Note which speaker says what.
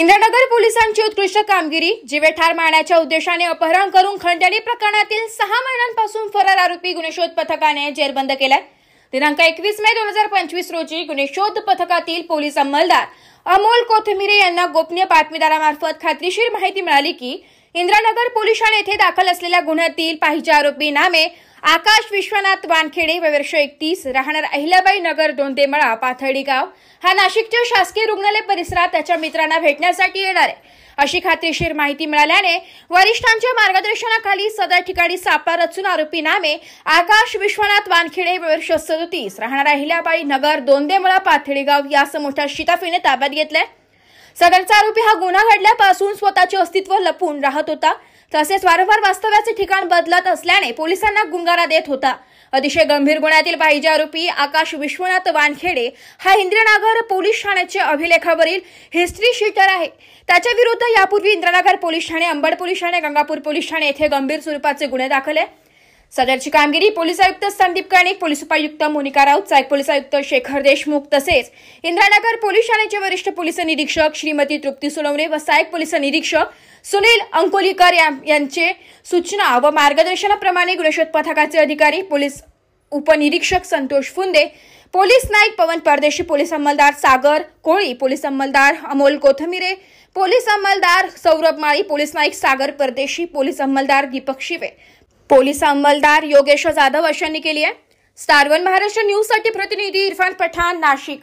Speaker 1: इंद्रनगर पोलिसांची उत्कृष्ट कामगिरी। जीवे ठार मारण्याच्या उद्देशाने अपहरण करून खंडणी प्रकरणातील 6 महिन्यांपासून फरार आरोपी गुन्हे शोध पथकाने जेरबंद केलाय। दिनांक 21 मे 2025 रोजी गुन्हे शोध पथकातील पोलीस अंमलदार अमोल कोथमिरे यांना गोपनीय बातमीदारामार्फत खात्रीशीर माहिती मिळाली की इंद्रनगर पोलीस ठाणे येथे दाखल असलेल्या गुन्ह्यातील पाहिजे आरोपी नामे आकाश विश्वनाथ वानखेडे वर्ष 31 राहणार अहिल्याबाई नगर दोंदेमळा पाथर्डी गाव हा नाशिकच्या शासकीय रुग्णालय परिसरात त्याच्या मित्रांना भेटण्यासाठी येणार आहे अशी खात्रीशीर माहिती मिळाल्याने वरिष्ठांच्या मार्गदर्शनाखाली सदर ठिकाणी सापळा रचून आरोपी नामे आकाश विश्वनाथ वानखेडे वर्ष 37 राहणार अहिल्याबाई नगर दोंदेमळा पाथर्डी गाव यास मोठ्या शिताफीने ताब्यात घेतले। सदरचा आरोपी हा गुन्हा घडल्यापासून स्वतःचे अस्तित्व लपवून राहत होता, तसेच वारंवार वास्तव्याचे ठिकाण बदलत असल्याने पोलिसांना गुंगारा देत होता। अतिशय गंभीर गुन्ह्यातील पाहिजे आरोपी आकाश विश्वनाथ वानखेडे हा इंद्रनगर पोलीस ठाण्याचे अभिलेखावरील हिस्ट्री शीटर आहे। त्याच्या विरुद्ध यापूर्वी Indranagar police Thane, Ambad police Thane, Gangapur police Thane येथे गंभीर स्वरूपाचे गुन्हे दाखल आहे। सदरची कामगिरी पोलीस आयुक्त संदीप कर्णिक, पोलीस उपायुक्त मोनिका राऊत, सहाय्यक पोलीस आयुक्त शेखर देशमुख तसेच इंद्रनगर पोलीस ठाण्याचे वरिष्ठ पोलीस निरीक्षक श्रीमती तृप्ती सोनवणे व सहाय्यक पोलीस निरीक्षक सुनील अंकोलीकर यांचे सूचना व मार्गदर्शनाप्रमाणे गुन्हे शोध पथकाचे अधिकारी पोलीस उपनिरीक्षक संतोष फुंदे, पोलीस नाईक पवन परदेशी, पोलीस अंमलदार सागर कोळी, पोलीस अंमलदार अमोल कोथमिरे, पोलीस अंमलदार सौरभ माळी, पोलीस नाईक सागर परदेशी, पोलीस अंमलदार दीपक शिवे, पोलीस अंमलदार योगेश जाधव अशांनी केली आहे। स्टार 1 महाराष्ट्र न्यूज साठी प्रतिनिधी इरफान पठाण, नाशिक।